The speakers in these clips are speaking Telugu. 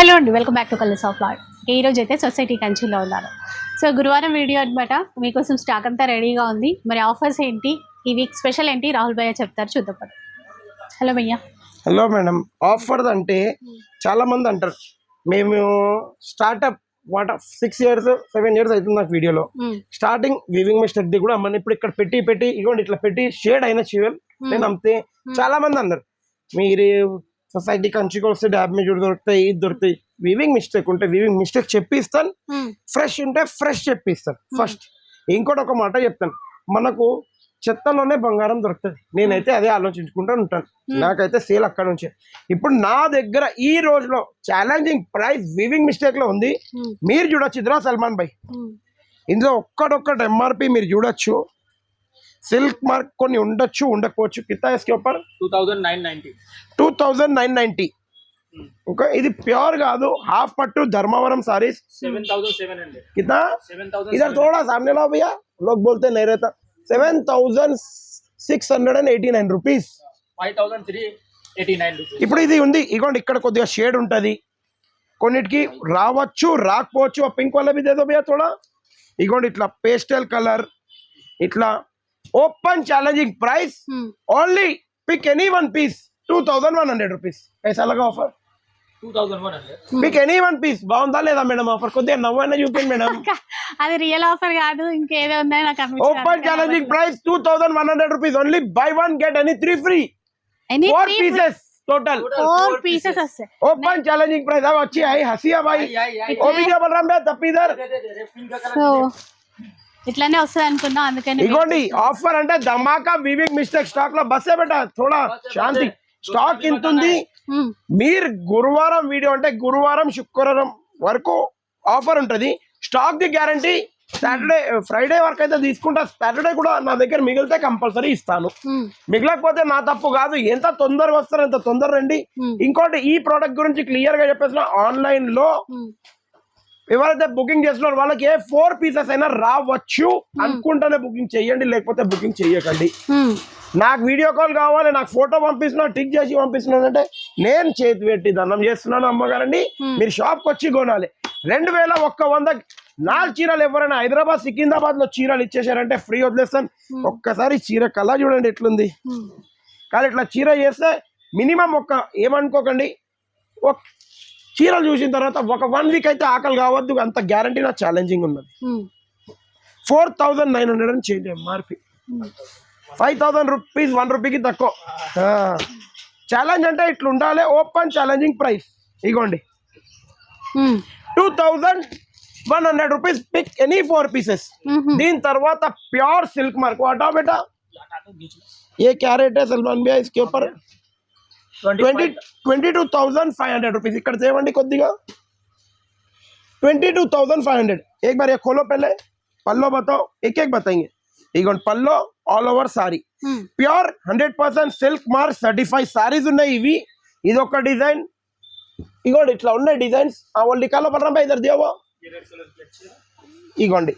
హలో అండి, welcome back to colours of art. ఈ రోజు అయితే సొసైటీ కంచిలో ఉన్నాను. సో గురువారం వీడియో అనమాట. మీకోసం స్టాక్ అంతా రెడీగా ఉంది. మరి ఆఫర్స్ ఏంటి, ఈ వీక్ స్పెషల్ ఏంటి, రాహుల్ భయ్య చెప్తారు, చూద్దాం. హలో భయ్య. Hello madam. ఆఫర్ అంటే చాలా మంది అంటారు మేము స్టార్ట్అప్ 6 years 7 years అవుతుంది నాకు వీడియోలో. స్టార్టింగ్ వీవింగ్ మిస్టేక్ ది కూడా మన ఇప్పుడు ఇక్కడ పెట్టి ఇగోండి ఇట్లా పెట్టి షేడ్ అయిన చివల్ నేను అమ్మితే చాలా మంది అన్నారు మీరు సొసైటీ కంచికి వస్తే డ్యామేజ్ దొరుకుతాయి, ఇది దొరుకుతాయి. వీవింగ్ మిస్టేక్ ఉంటే వీవింగ్ మిస్టేక్ చెప్పిస్తాను, ఫ్రెష్ ఉంటే ఫ్రెష్ చెప్పిస్తాను ఫస్ట్. ఇంకోటి ఒక మాట చెప్తాను, మనకు చెత్తలోనే బంగారం దొరుకుతుంది. నేనైతే అదే ఆలోచించుకుంటూ ఉంటాను. నాకైతే సేల్ అక్కడ నుంచి. ఇప్పుడు నా దగ్గర ఈ రోజులో ఛాలెంజింగ్ ప్రైస్ వీవింగ్ మిస్టేక్ లో ఉంది. మీరు చూడొచ్చు ఇద్దరా సల్మాన్ భాయ్, ఇందులో ఒక్కడొక్కటి ఎంఆర్పి మీరు చూడొచ్చు. సిల్క్ మార్క్ కొన్ని ఉండొచ్చు, ఉండకపోవచ్చు. కితా ఇస్కే ऊपर 2990. ఓకే, ఇది ప్యూర్ కాదు, హాఫ్ పట్టు ధర్మవరం సారీస్ 7700. कितना 7000. इधर थोड़ा सामने लाओ भैया, लोग बोलते नहीं रहता. 7689 రూపీస్, 5389 rupees. ఇప్పుడు ఇది ఉంది. ఇగోండి ఇక్కడ కొద్దిగా షేడ్ ఉంటుంది, కొన్నిటికి రావచ్చు రాకపోవచ్చు. ఆ పింక్ వల్ల भी दे दो भैया थोड़ा. ఇగోండి ఇట్లా పేస్టల్ కలర్, ఇట్లా open challenging price. Only pick any one piece 2100 rupees. कैसा लगा offer? 2100. Pick any one piece. బాగుందా లేదా మేడం ఆఫర్? కొద్దిగా నవ్వైనా చూపించండి మేడం. అది రియల్ ఆఫర్ కాదు, ఇంకేదో ఉందని నాకు open challenging price 2100 rupees. Only by one get any 3 free. 4 pieces total, 4 pieces వస్తాయి. Open challenging price. अब अच्छी आई हसिया भाई, वो भी क्या बोल रहा है तब इधर. సో ఇట్లానే వస్తుంది అనుకున్నా, అందుకని ఇగోండి ఆఫర్ అంటే ధమాకా వీవింగ్ మిస్టేక్ స్టాక్ లో బస్సే బెట థోడా శాంతి. స్టాక్ ఇంత ఉంది. మీరు గురువారం వీడియో అంటే గురువారం శుక్రవారం వరకు ఆఫర్ ఉంటుంది. Stock the guarantee. Saturday Friday వరకు అయితే తీసుకుంటా. సాటర్డే కూడా నా దగ్గర మిగిలితే కంపల్సరీ ఇస్తాను. మిగలకపోతే నా తప్పు కాదు. ఎంత తొందరగా వస్తారో ఎంత తొందర రండి. ఇంకోటి ఈ ప్రోడక్ట్ గురించి క్లియర్ గా చెప్పేసిన, ఆన్లైన్ లో ఎవరైతే బుకింగ్ చేస్తున్నారో వాళ్ళకి ఏ 4 pieces అయినా రావచ్చు అనుకుంటేనే బుకింగ్ చెయ్యండి, లేకపోతే బుకింగ్ చెయ్యకండి. నాకు వీడియో కాల్ కావాలి, నాకు ఫోటో పంపిస్తున్నా, టిక్ చేసి పంపిస్తున్నాను అంటే నేను చేతి పెట్టి దండం చేస్తున్నాను అమ్మగారండి. మీరు షాప్కి వచ్చి కొనాలి. 2100 4 చీరలు ఎవరైనా హైదరాబాద్ సికింద్రాబాద్ లో చీరలు ఇచ్చేసారంటే ఫ్రీ వదిలేస్తాను. ఒక్కసారి చీర కలర్ చూడండి ఎట్లుంది. కానీ ఇట్లా చీర చేస్తే మినిమం ఏమనుకోకండి, ఒక చీరలు చూసిన తర్వాత ఒక 1 week అయితే ఆకలి కావద్దు. అంత గ్యారంటీ నా ఛాలెంజింగ్ ఉన్నది. 4900 అని చేంజ్ ఎంఆర్పి. 5000 రూపీస్ 1 రూపీకి తక్కువ. ఛాలెంజ్ అంటే ఇట్లా ఉండాలి. ఓపెన్ ఛాలెంజింగ్ ప్రైస్ ఇగోండి 2100 రూపీస్. Pick any 4 pieces. దీని తర్వాత ప్యూర్ సిల్క్ మార్క్ వాటా బేటా. ये क्या रेट है सलमान भैया इसके ऊपर? 22,500 रुपीज. ఇక్కడ చేయండి కొద్దిగా 22,500. एक बार ये खोलो पहले, पल्लो बताओ, एक एक बताएंगे. ఇగోండి పల్లో all over sari pure 100% silk mark certified saris ఉన్నాయి ఇవి. ఇది ఒక డిజైన్. ఇగోండి ఇట్లా ఉన్నాయి డిజైన్స్. ఆ వాళ్ళు కాలో పడరా బై ఇద్దరు దేవో. ఇగోండి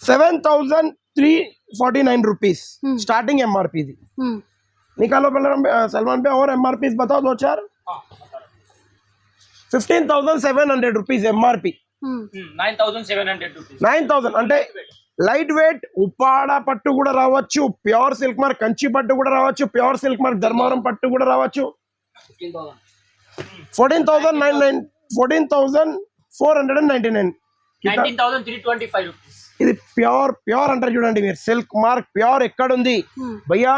7,349 रुपीस स्टार्टिंग एमआरपी दी. निकालो सलमान पे. और एमआरपी बताओ 2-4. 15,700 रुपीस एमआरपी. 9700 rupees. 9,000 అంటే లైట్ వెయిట్ ఉప్పాడ పట్టు కూడా రావచ్చు, ప్యూర్ సిల్క్ మార్క్ కంచి పట్టు కూడా రావచ్చు, ప్యూర్ సిల్క్ మార్క్ ధర్మవరం పట్టు కూడా రావచ్చు. 14,499. 19,325 rupees. ఇది ప్యూర్ అంటారు చూడండి మీరు. సిల్క్ మార్క్ ప్యూర్ ఎక్కడ ఉంది భయ్యా?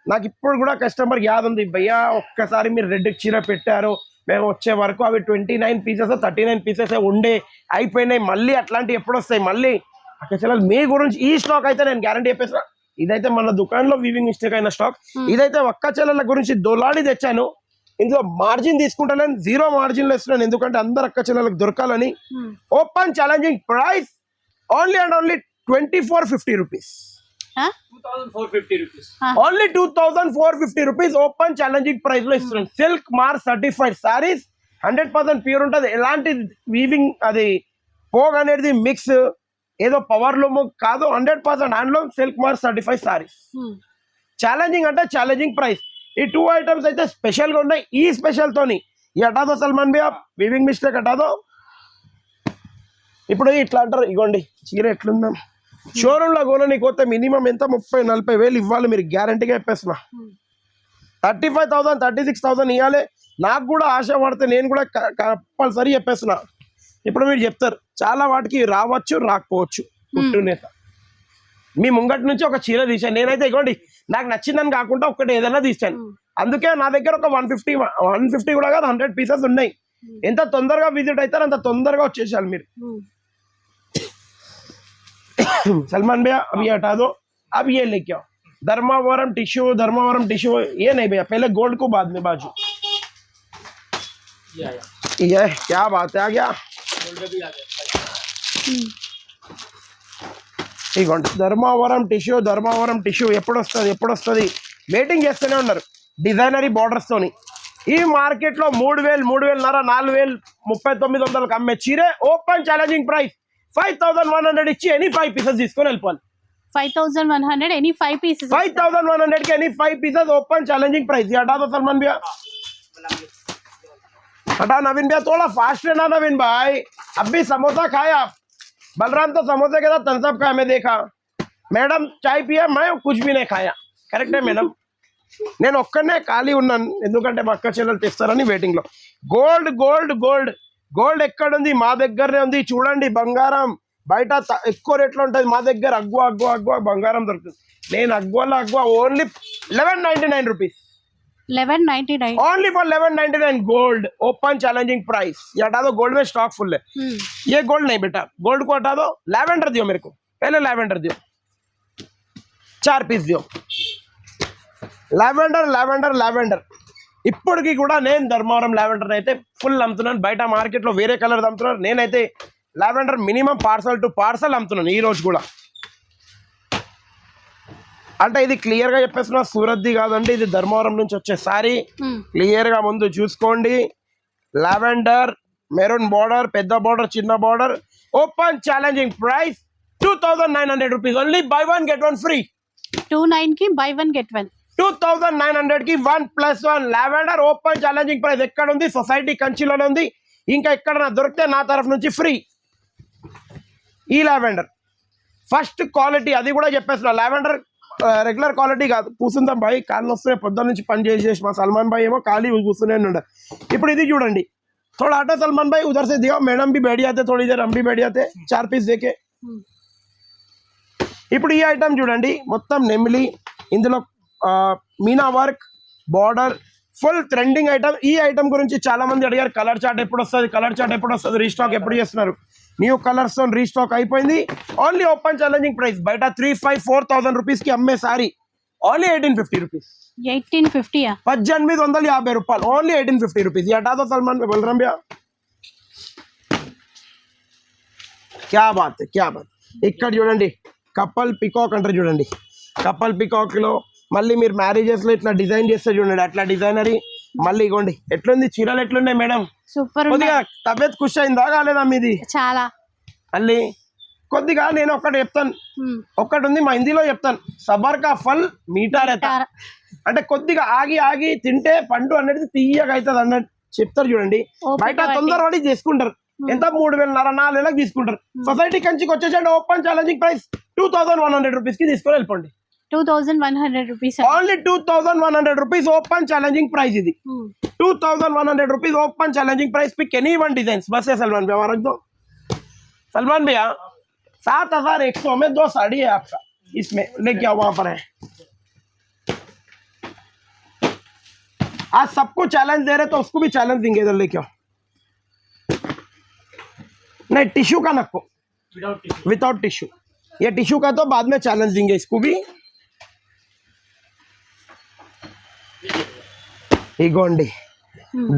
నాకు ఇప్పుడు కూడా కస్టమర్ యాద్ ఉంది భయ్యా, ఒక్కసారి మీరు రెడ్ చీర పెట్టారు, మేము వచ్చే వరకు అవి 29 pieces 39 pieces ఉండే అయిపోయినాయి. మళ్ళీ అట్లాంటివి ఎప్పుడు వస్తాయి మళ్ళీ? అక్కడ మీ గురించి ఈ స్టాక్ అయితే నేను గ్యారంటీ చెప్పేసిన. ఇదైతే మన దుకాణంలో వీవింగ్ మిస్టేక్ అయిన స్టాక్. ఇదైతే ఒక్క చెల్లెల గురించి దొలాడి తెచ్చాను. ఇందులో మార్జిన్ తీసుకుంటాను, 0 మార్జిన్లో ఇస్తున్నాను, ఎందుకంటే అందరు అక్క చెల్లెలకు దొరకాలని. Open challenging price only and only 2450 rupees. 2450 rupees. Only 2450 rupees open challenging price లో ఇస్తున్నాను. Silk mark certified saris 100% pure ఉంటుంది. ఎలాంటి వీవింగ్ అది పోగ్ అనేది మిక్స్ ఏదో పవర్ లూమ్ కాదు, 100% handloom silk mark certified saris. Challenging అంటే ఛాలెంజింగ్ ప్రైస్. ఈ 2 items అయితే స్పెషల్ గా ఉన్నాయి. ఈ స్పెషల్ తోని ये हटा दो सलमान भैया वीविंग मिस्टेक हटा दो ఇప్పుడు ఇట్లా అంటారు ఇగోండి చీర ఎట్లుందా షోరూంలో కొననీకి పోతే మినిమం ఎంత 30-40 వేలు ఇవ్వాలి మీరు గ్యారంటీగా చెప్పేస్తున్నా 35,000 36,000 ఇవ్వాలి నాకు కూడా ఆశ పడితే నేను కూడా కంపల్సరీ చెప్పేస్తున్నా ఇప్పుడు మీరు చెప్తారు చాలా వాటికి రావచ్చు రాకపోవచ్చు పుట్టునేత మీ ముంగటి నుంచి ఒక చీర తీసాను నేనైతే ఇగోండి నాకు నచ్చిందని కాకుండా ఒకటి ఏదైనా తీసాను అందుకే నా దగ్గర ఒక 150 కూడా కాదు 100 పీసెస్ ఉన్నాయి ఎంత తొందరగా విజిట్ అవుతారో అంత తొందరగా వచ్చేసారు మీరు सलमान भैया अभी हटा दो अब ये लेके आओ धर्मावरम टिश्यू ये नहीं भैया पहले गोल्ड को बाद में बाजू ये क्या बात है आ गया ఇగోండి ధర్మవరం టిష్యూ ఎప్పుడు వస్తుంది వెయిటింగ్ చేస్తూనే ఉన్నారు డిజైనరీ బార్డర్స్ తోని ఈ మార్కెట్ లో 3,000 3,500 4,000 3900 అమ్మే చీరే ఓపెన్ ఛాలెంజింగ్ ప్రైస్ 5,100 ఇచ్చి ఎనీ 5 పీసెస్ తీసుకొని వెళ్ళిపోవాలి 5,100 ఎనీ 5 పీసెస్ 5,100 के any 5 pieces open challenging price ये हटा दो सलमान भैया हटा नवीन भैया थोड़ा फास्ट है ना नवीन भाई अभी समोसा खाया बलराम तो समोसे के साथ थम्स अप खाया मैं देखा मैडम चाय पिया मैं कुछ भी नहीं खाया करेक्ट है मैडम నేను ఒక్కనే ఖాళీ ఉన్నాను ఎందుకంటే మా అక్క చెల్లెలు తెస్తారని వెయిటింగ్ లో గోల్డ్ ఎక్కడ ఉంది మా దగ్గరనే ఉంది చూడండి బంగారం బయట ఎక్కువ రేట్లో ఉంటుంది మా దగ్గర అగ్వా బంగారం దొరుకుతుంది నేను అగ్వా only 1199 rupees 1199 only for 1199 gold open challenging price ये हटा दो गोल्ड में स्टॉक फुल है ये गोल्ड नहीं बेटा गोल्ड को हटा दो लैवेंडर दियो मेरे को पहले लैवेंडर दियो 4 पीस दियो लैवेंडर ఇప్పటికి కూడా నేను ధర్మవరం లావెండర్ అయితే ఫుల్ అమ్ముతున్నాను బయట మార్కెట్లో వేరే కలర్ అమ్ముతున్నారు నేనైతే lavender minimum parcel to parcel అమ్ముతున్నాను ఈ రోజు కూడా అంటే ఇది క్లియర్ గా చెప్పేస్తున్నా సూరత్ది కాదండి ఇది ధర్మవరం నుంచి వచ్చే సారీ క్లియర్ గా ముందు చూసుకోండి లావెండర్ మెరూన్ బార్డర్ పెద్ద బార్డర్ చిన్న border open challenging price 2,900 rupees only by 1 get 1 free 29 కి బై 1 గెట్ 1 2,900 కి 1+1 లావెండర్ ఓపెన్ ఛాలెంజింగ్ ప్రైస్ ఎక్కడ ఉంది సొసైటీ కంచిలోనే ఉంది ఇంకా ఎక్కడ దొరికితే నా తరఫు నుంచి ఫ్రీ ఈ లావెండర్ ఫస్ట్ క్వాలిటీ అది కూడా చెప్పేస్తున్నా లావెండర్ రెగ్యులర్ క్వాలిటీ కాదు కూర్చుందాం భాయ్ కాళ్ళు వస్తున్నాయి పొద్దున్న నుంచి పని చేసి మా సల్మాన్ భాయ్ ఏమో ఖాళీ కూర్చునే ఉండే ఇప్పుడు ఇది చూడండి थोड़ा हटा सलमान भाई उधर से दियो मैडम भी बैठ जाते थोड़ी देर हम भी बैठ जाते 4 पीस देके ఇప్పుడు ఈ ఐటమ్ చూడండి మొత్తం నెమిలి ఇందులో Meena work border full trending item ఈ ఐటమ్ గురించి చాలా మంది అడిగారు కలర్ చార్ట్ ఎప్పుడు వస్తుంది రీస్టాక్ ఎప్పుడు చేస్తున్నారు న్యూ కలర్స్ తో రీస్టాక్ అయిపోయింది ఓన్లీ ఓపెన్ ఛాలెంజింగ్ ప్రైస్ బయట 3,500-4,000 రూపీస్ కి అమ్మే సారీ ఓన్లీ 1,850 రూపీస్ 1850 రూపాయలు ఓన్లీ 1,850 రూపీస్ हटा दो सलमान बोल रहा भैया क्या बात ఇక్కడ చూడండి కపల్ పికాక్ అంటారు చూడండి కపల్ పికాక్ లో మళ్ళీ మీరు మ్యారేజెస్ లో ఇట్లా డిజైన్ చేస్తే చూడండి అట్లా డిజైనరీ మళ్ళీ ఇగోండి ఎట్లుంది చీరలు ఎట్లున్నాయి మేడం సూపర్ కొద్దిగా తబియత్ ఖుషి అయిందా కాలేదా మీది చాలా మళ్ళీ కొద్దిగా నేను ఒకటి చెప్తాను ఒకటి ఉంది మా హిందీలో చెప్తాను సబర్ కా ఫల్ మీఠా రెహతా అంటే కొద్దిగా ఆగి తింటే పండు అనేది తీయగా అవుతుంది అన్నట్టు చెప్తారు చూడండి బయట తొందరపడి చేసుకుంటారు ఎంత 3,500-4,000 తీసుకుంటారు సొసైటీ కంచికి వచ్చేసండి ఓపెన్ ఛాలెంజింగ్ ప్రైస్ 2,100 రూపీస్ కి తీసుకొని వెళ్ళిపోండి 2,100 rupees only 2,100 rupees open challenging price ఇది 2,100 rupees open challenging price pick any one design बस है सलमान भैया रख दो सलमान भैया 7,100 में 2 साड़ी है आपका इसमें लेके आओ वहां पर है आज सबको चैलेंज दे रहे तो उसको भी चैलेंज देंगे इधर लेके आओ नहीं टिश्यू का नको विदाउट टिश्यू ये टिश्यू का तो बाद में चैलेंज देंगे इसको भी ఇగోండి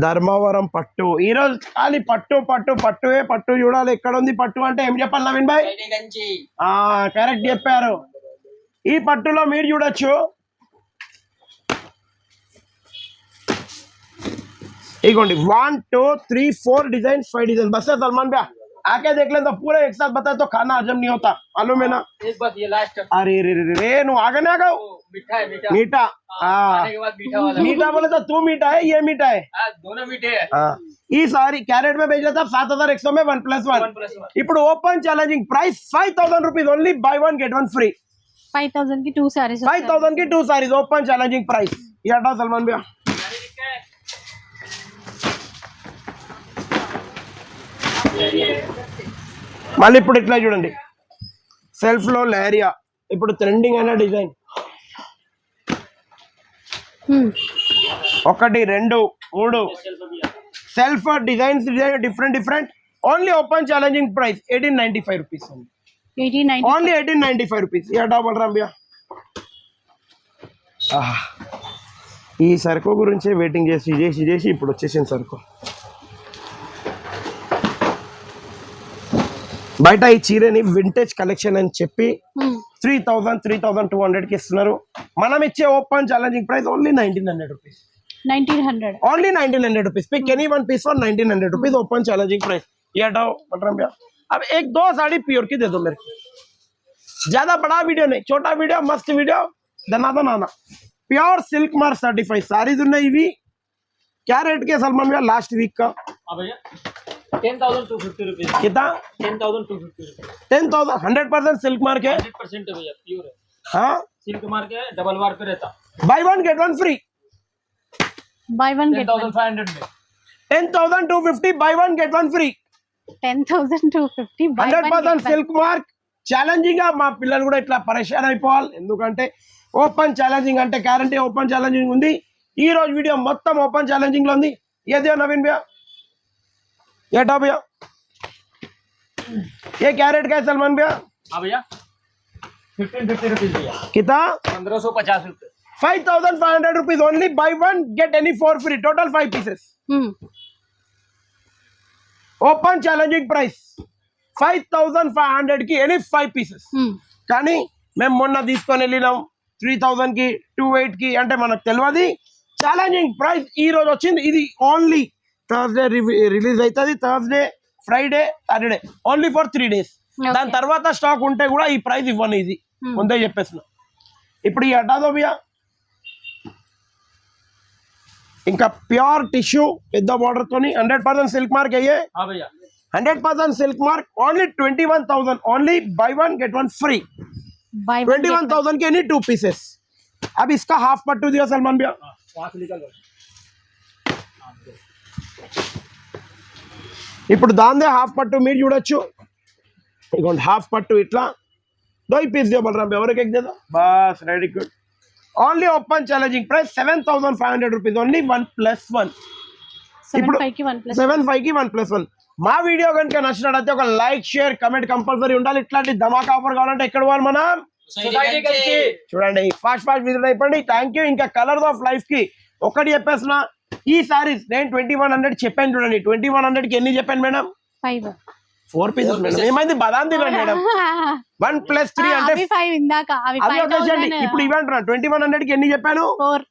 ధర్మవరం పట్టు ఈరోజు ఖాళీ పట్టు చూడాలి ఎక్కడ ఉంది పట్టు అంటే ఏం చెప్పాలి నవీన్ భాయ్ కరెక్ట్ చెప్పారు ఈ పట్టులో మీరు చూడొచ్చు ఇగోండి 1 2 3 4 డిజైన్స్ 5 డిజైన్ బస్ సల్మాన్ భయ్యా आके देख ले तो पूरा एक साथ बताए तो खाना हजम नहीं होता, मालूम है ना। एक बात ये लास्ट अरे रे रे रे नु आगे ना गाओ। मीठा है मीठा मीठा, हाँ खाने के बाद मीठा वाला मीठा बोले तो तू मीठा है ये मीठा है। दोनों मीठे है हाँ ఈ సారీ క్యారెట్ में भेज देता 7100 में 1+1 ఇప్పుడు open challenging price 5000 rupees only by 1 get 1 free 5000 की 2 sarees 5000 की 2 sarees ఓపెన్ ఛాలెంజింగ్ ప్రైస్ ये हटाओ सलमान भैया। మళ్ళీ ఇప్పుడు ఇట్లా చూడండి సెల్ఫ్ లో లేరియా ఇప్పుడు ట్రెండింగ్ అయిన design 1 2 3 self designs different only open challenging price 1895 rupees only 1895 rupees ये हटाओ बोल रहा भैया। ఈ సరుకు గురించి వెయిటింగ్ చేసి ఇప్పుడు వచ్చేసింది సరుకు। బయట ఈ చీరని వింటేజ్ కలెక్షన్ అని చెప్పి 3200 కి ఇస్తున్నారు, మనం ఇచ్చే open challenging price only 1900 rupees 1900 only 1900 rupees. Pick any one piece for 1900 rupees open challenging price. ये हटाओ बलराम भैया। अब एक दो साड़ी प्योर की दे दो मेरे को, ज्यादा बड़ा वीडियो नहीं, छोटा वीडियो मस्त वीडियो दनादन आना। Pure silk mark certified saris ఉన్నాయి ఇవి। क्या रेट के सलमान भैया लास्ट वीक का? हाँ भैया 10,250 रुपीज कितना? 10,250 रुपीज 10,000 100% सिल्क मार्क है 100% है भैया प्योर है हाँ। सिल्क मार्क है डबल वार पे रहता by one get one free buy one get one 10,500 में 10,250 by one get one free 10,250 buy one 100% get one. Silk mark challenging గా మా పిల్లలు కూడా ఇట్లా పరేషాన్ అయిపోవాలి, ఎందుకంటే ఓపెన్ ఛాలెంజింగ్ అంటే గ్యారంటీ ఓపెన్ ఛాలెంజింగ్ ఉంది। ఈ రోజు వీడియో మొత్తం ఓపెన్ ఛాలెంజింగ్ లో ఉంది। ये दियो नवीन भैया, ये हटाओ भैया। ये क्या रेट का है सलमान भैया? हाँ भैया 1550 रुपीज भैया कितना? 1550 रुपए 5500 rupees only by one get any for free total 5 pieces open challenging price 5500 కి ఎనీ 5 పీసెస్। కానీ మేము మొన్న తీసుకొని వెళ్ళినాం 3000 కి 28 కి అంటే మనకు తెలియదు। ఛాలెంజింగ్ ప్రైస్ ఈ రోజు వచ్చింది, ఇది ఓన్లీ థర్స్డే రిలీజ్ అవుతుంది, Thursday Friday Saturday only for 3 days। దాని తర్వాత స్టాక్ ఉంటే కూడా ఈ ప్రైస్ ఇవ్వను, ఇది ముందే చెప్పేసిన। ఇప్పుడు ఈ హటాదో భయ్యా। ఇంకా ప్యూర్ టిష్యూ పెద్ద బార్డర్ తోని 100% సిల్క్ మార్క్ అయ్యే। हाँ भैया 100% silk mark only 21,000 only by one get one free buy one get 21,000 के एनी 2 पीसेस। अब इसका हाफ पट्टू दिया सलमान भैया। वहाँ से निकल ఇప్పుడు దాందే హాఫ్ పట్టు మీరు చూడొచ్చు, ఇగోండి హాఫ్ పట్టు ఇట్లా 2 పీస్ దియో బలరాం భయ్యా, ఎవరికి एक दे दो बस ready good. Only open challenging price 7500 rupees only 1+1। 75 की 1+1 75 की 1+1। మా వీడియో కనుక నచ్చినట్లయితే ఒక లైక్ షేర్ కమెంట్ కంపల్సరీ ఉండాలి। ఇట్లాంటి ధమాకా ఆఫర్ కావాలంటే ఎక్కడ పోవాలి మనం? सोसाइटी करके చూడండి ఫాస్ట్ విజిట్ అయిపోండి। Thank you. ఇంకా కలర్స్ ఆఫ్ లైఫ్ కి ఒకటి చెప్పేసిన, ఈ సారీస్ నేను 2100 చెప్పాను చూడండి, 2100 కి ఎన్ని చెప్పాను మేడం? 5 4 pieces madam. ఏమైంది బదాం తినండి మేడం, 1+3 అంటే అవి 5 ఇందాక అవి అవి వచ్చేసండి। ఇప్పుడు ఇవ్వంటున్నా 2100 కి ఎన్ని చెప్పాను? 4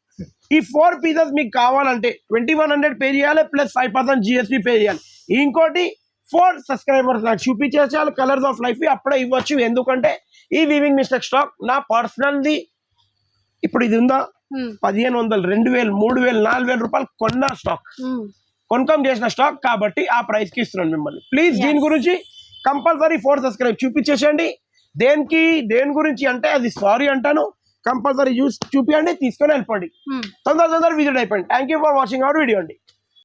ఈ 4 పీసెస్ మీకు కావాలంటే 2100 పే చేయాలి ప్లస్ 5% GST పే చేయాలి। ఇంకోటి 4 సబ్స్క్రైబర్స్ నాకు చూపించేసారు కలర్స్ ఆఫ్ లైఫ్, అప్పుడే ఇవ్వచ్చు। ఎందుకంటే ఈ వీవింగ్ మిస్టేక్ స్టాక్ నా పర్సనల్ది ఇప్పుడు ఇది ఉందా 1500 2000 3000 4000 రూపాయలు కొన్న స్టాక్, కొనుక్కొని చేసిన స్టాక్ కాబట్టి ఆ ప్రైస్ కి ఇస్తున్నాను మిమ్మల్ని। ప్లీజ్ దీని గురించి కంపల్సరీ 4 సబ్స్క్రైబ్ చూపించేసేయండి। దేని గురించి అంటే అది సారీ అంటాను, కంపల్సరీ చూపించండి, తీసుకొని వెళ్ళిపోండి, తొందర విజిట్ అయిపోండి। Thank you for watching our video అండి।